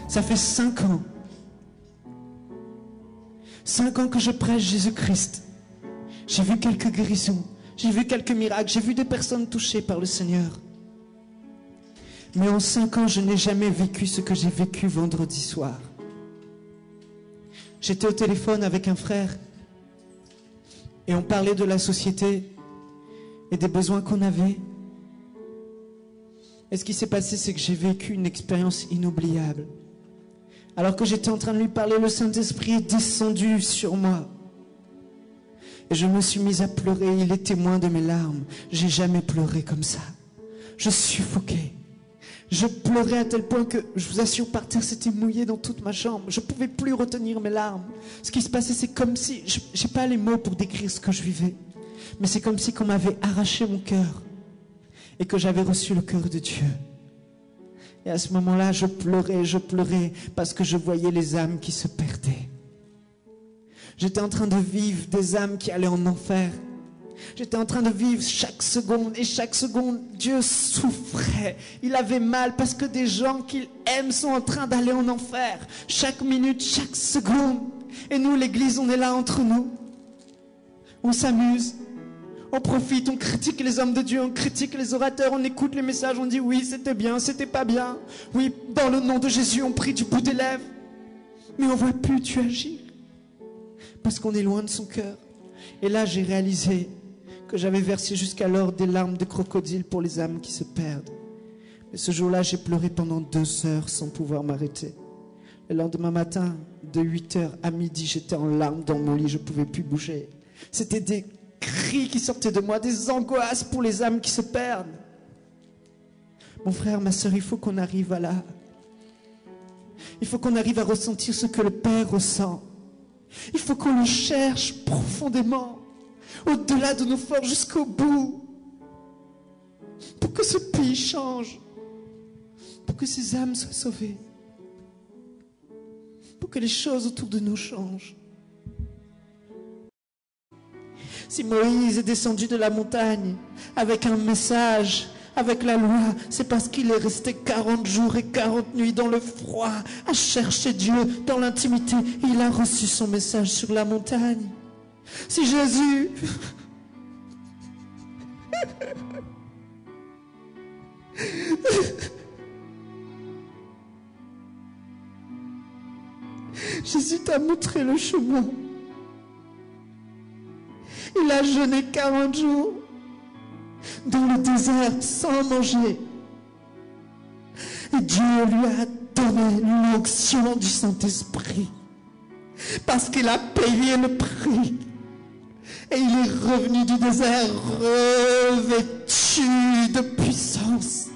Ça fait 5 ans. 5 ans que je prêche Jésus-Christ. J'ai vu quelques guérisons. J'ai vu quelques miracles. J'ai vu des personnes touchées par le Seigneur. Mais en 5 ans, je n'ai jamais vécu ce que j'ai vécu vendredi soir. J'étais au téléphone avec un frère et on parlait de la société et des besoins qu'on avait. Et ce qui s'est passé, c'est que j'ai vécu une expérience inoubliable. Alors que j'étais en train de lui parler, le Saint-Esprit est descendu sur moi. Et je me suis mise à pleurer. Il est témoin de mes larmes. J'ai jamais pleuré comme ça. Je suffoquais. Je pleurais à tel point que, je vous assure, par terre, c'était mouillé dans toute ma chambre. Je ne pouvais plus retenir mes larmes. Ce qui se passait, c'est comme si... Je n'ai pas les mots pour décrire ce que je vivais. Mais c'est comme si on m'avait arraché mon cœur. Et que j'avais reçu le cœur de Dieu. Et à ce moment-là, je pleurais parce que je voyais les âmes qui se perdaient. J'étais en train de vivre des âmes qui allaient en enfer. J'étais en train de vivre chaque seconde. Et chaque seconde, Dieu souffrait. Il avait mal parce que des gens qu'il aime sont en train d'aller en enfer. Chaque minute, chaque seconde. Et nous, l'église, on est là entre nous. On s'amuse. On profite, on critique les hommes de Dieu, on critique les orateurs, on écoute les messages, on dit oui, c'était bien, c'était pas bien. Oui, dans le nom de Jésus, on prie du bout des lèvres. Mais on ne voit plus Dieu agir. Parce qu'on est loin de son cœur. Et là, j'ai réalisé que j'avais versé jusqu'alors des larmes de crocodile pour les âmes qui se perdent. Mais ce jour-là, j'ai pleuré pendant 2 heures sans pouvoir m'arrêter. Le lendemain matin, de 8 heures à midi, j'étais en larmes dans mon lit, je ne pouvais plus bouger. C'était des cris qui sortaient de moi, des angoisses pour les âmes qui se perdent. Mon frère, ma soeur, il faut qu'on arrive à là. Il faut qu'on arrive à ressentir ce que le Père ressent. Il faut qu'on le cherche profondément, au-delà de nos forces, jusqu'au bout, pour que ce pays change, pour que ces âmes soient sauvées, pour que les choses autour de nous changent. Si Moïse est descendu de la montagne avec un message, avec la loi, c'est parce qu'il est resté 40 jours et 40 nuits dans le froid, à chercher Dieu dans l'intimité. Et il a reçu son message sur la montagne. Si Jésus... Jésus t'a montré le chemin. Il a jeûné 40 jours dans le désert sans manger. Et Dieu lui a donné l'onction du Saint-Esprit. Parce qu'il a payé le prix. Et il est revenu du désert revêtu de puissance.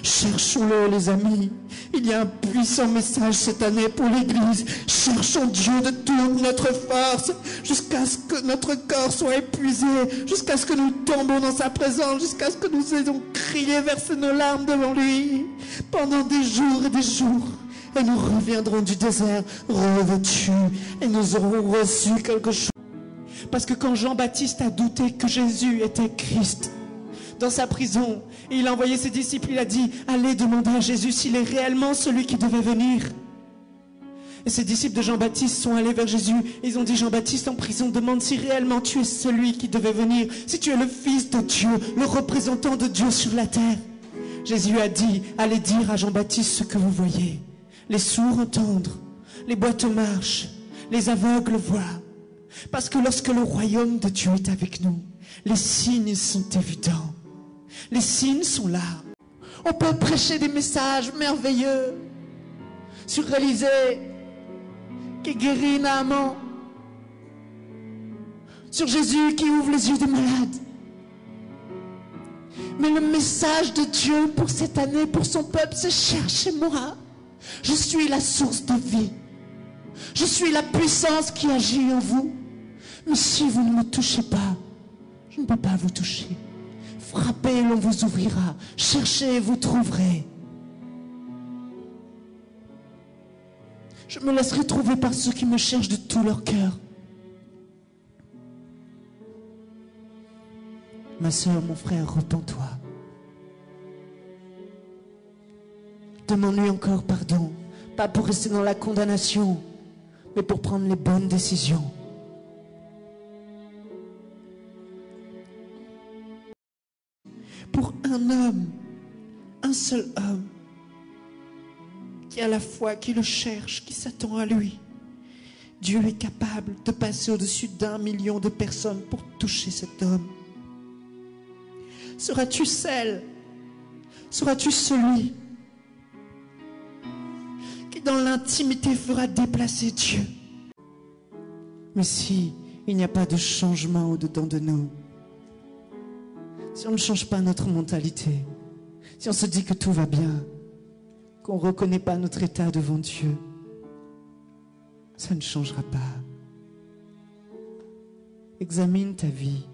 Cherchons-le, les amis. Il y a un puissant message cette année pour l'Église. Cherchons Dieu de toute notre force, jusqu'à ce que notre corps soit épuisé, jusqu'à ce que nous tombions dans sa présence, jusqu'à ce que nous ayons crié, versé nos larmes devant lui, pendant des jours et des jours. Et nous reviendrons du désert revêtus, et nous aurons reçu quelque chose. Parce que quand Jean-Baptiste a douté que Jésus était Christ, dans sa prison, et il a envoyé ses disciples, il a dit, allez demander à Jésus s'il est réellement celui qui devait venir. Et ses disciples de Jean-Baptiste sont allés vers Jésus, et ils ont dit, Jean-Baptiste en prison, demande si réellement tu es celui qui devait venir, si tu es le Fils de Dieu, le représentant de Dieu sur la terre. Jésus a dit, allez dire à Jean-Baptiste ce que vous voyez. Les sourds entendent, les boiteux marchent, les aveugles voient. Parce que lorsque le royaume de Dieu est avec nous, les signes sont évidents. Les signes sont là. On peut prêcher des messages merveilleux sur Élisée qui guérit Naaman, sur Jésus qui ouvre les yeux des malades. Mais le message de Dieu pour cette année, pour son peuple, c'est cherchez-moi. Je suis la source de vie. Je suis la puissance qui agit en vous. Mais si vous ne me touchez pas, je ne peux pas vous toucher. Frappez, l'on vous ouvrira. Cherchez, vous trouverez. Je me laisserai trouver par ceux qui me cherchent de tout leur cœur. Ma soeur, mon frère, repens-toi. Demande-lui encore pardon Pas pour rester dans la condamnation, mais pour prendre les bonnes décisions. Pour un homme, un seul homme, qui a la foi, qui le cherche, qui s'attend à lui, Dieu est capable de passer au-dessus d'1 million de personnes pour toucher cet homme. Seras-tu celle, seras-tu celui qui dans l'intimité fera déplacer Dieu? Mais si il n'y a pas de changement au-dedans de nous, si on ne change pas notre mentalité, si on se dit que tout va bien, qu'on ne reconnaît pas notre état devant Dieu, ça ne changera pas. Examine ta vie.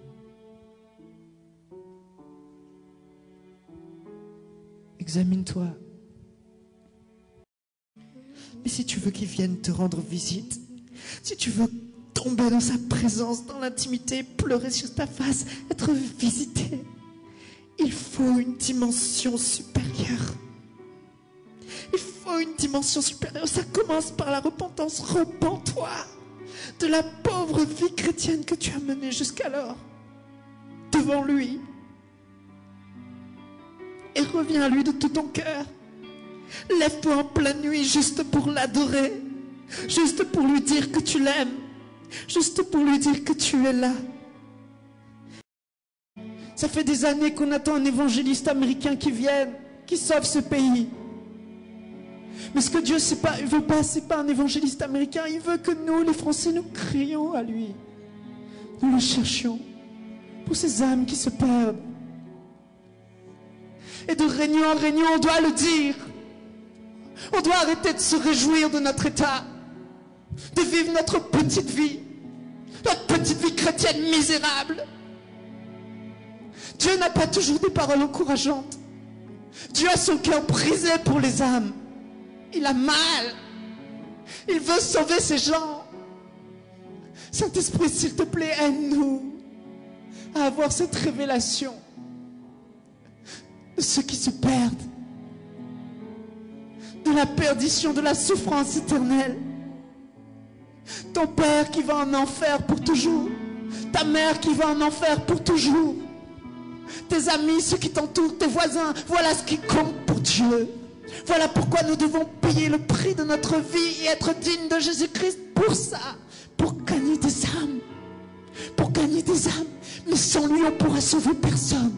Examine-toi. Mais si tu veux qu'il vienne te rendre visite, si tu veux tomber dans sa présence, dans l'intimité, pleurer sur ta face, être visité, il faut une dimension supérieure. Il faut une dimension supérieure. Ça commence par la repentance. Repens-toi de la pauvre vie chrétienne que tu as menée jusqu'alors devant lui. Et reviens à lui de tout ton cœur. Lève-toi en pleine nuit juste pour l'adorer. Juste pour lui dire que tu l'aimes. Juste pour lui dire que tu es là. Ça fait des années qu'on attend un évangéliste américain qui vienne, qui sauve ce pays. Mais ce que Dieu ne veut pas, c'est pas un évangéliste américain. Il veut que nous, les Français, nous crions à lui. Nous le cherchions pour ces âmes qui se perdent. Et de réunion en réunion, on doit le dire. On doit arrêter de se réjouir de notre état, de vivre notre petite vie chrétienne misérable. Dieu n'a pas toujours des paroles encourageantes. Dieu a son cœur brisé pour les âmes. Il a mal. Il veut sauver ces gens. Saint-Esprit, s'il te plaît, aide-nous à avoir cette révélation de ceux qui se perdent, de la perdition, de la souffrance éternelle. Ton père qui va en enfer pour toujours, ta mère qui va en enfer pour toujours, tes amis, ceux qui t'entourent, tes voisins, voilà ce qui compte pour Dieu. Voilà pourquoi nous devons payer le prix de notre vie et être dignes de Jésus-Christ pour ça, pour gagner des âmes. Pour gagner des âmes. Mais sans lui, on ne pourra sauver personne.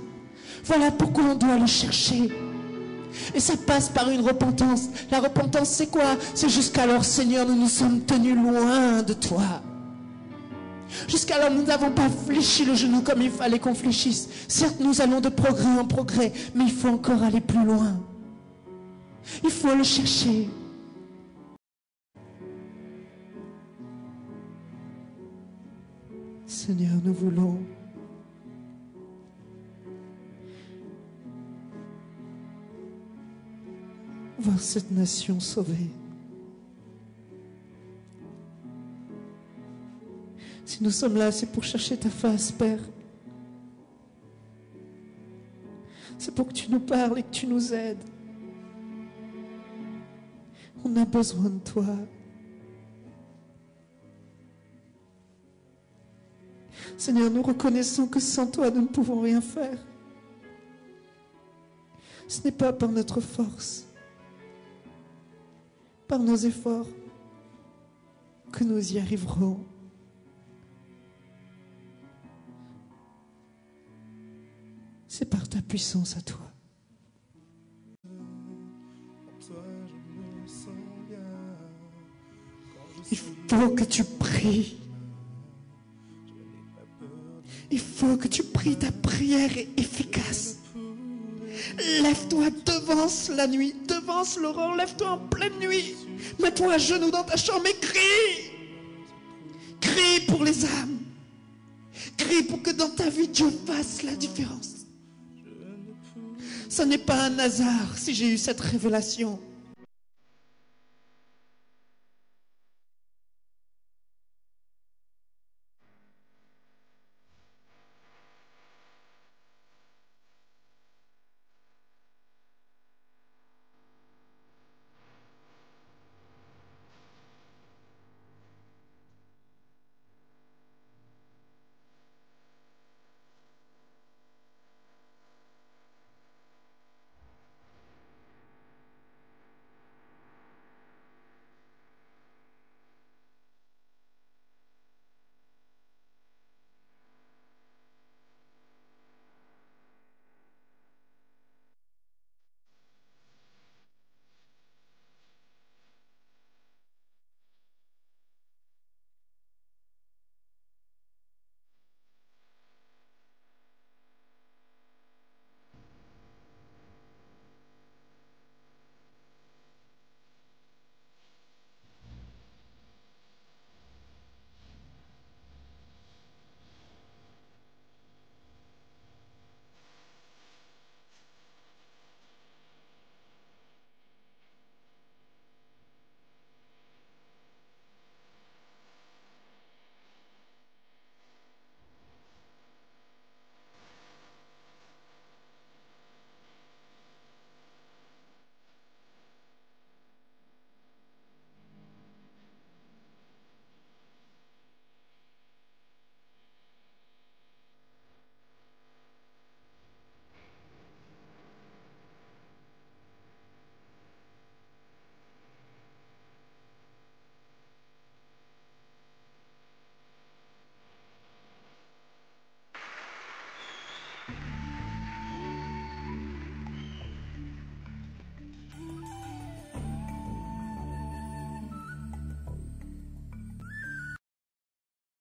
Voilà pourquoi on doit le chercher. Et ça passe par une repentance. La repentance, c'est quoi? C'est jusqu'alors, Seigneur, nous nous sommes tenus loin de toi. Jusqu'alors, nous n'avons pas fléchi le genou comme il fallait qu'on fléchisse. Certes, nous allons de progrès en progrès, mais il faut encore aller plus loin. Il faut le chercher. Seigneur, nous voulons voir cette nation sauvée. Si nous sommes là, c'est pour chercher ta face, Père. C'est pour que tu nous parles et que tu nous aides. On a besoin de toi. Seigneur, nous reconnaissons que sans toi, nous ne pouvons rien faire. Ce n'est pas par notre force, par nos efforts, que nous y arriverons. C'est par ta puissance à toi. Il faut que tu pries. Il faut que tu pries. Ta prière est efficace. Lève-toi, devance la nuit, devance l'aurore, lève-toi en pleine nuit. Mets-toi à genoux dans ta chambre et crie. Crie pour les âmes. Crie pour que dans ta vie, Dieu fasse la différence. Ce n'est pas un hasard si j'ai eu cette révélation.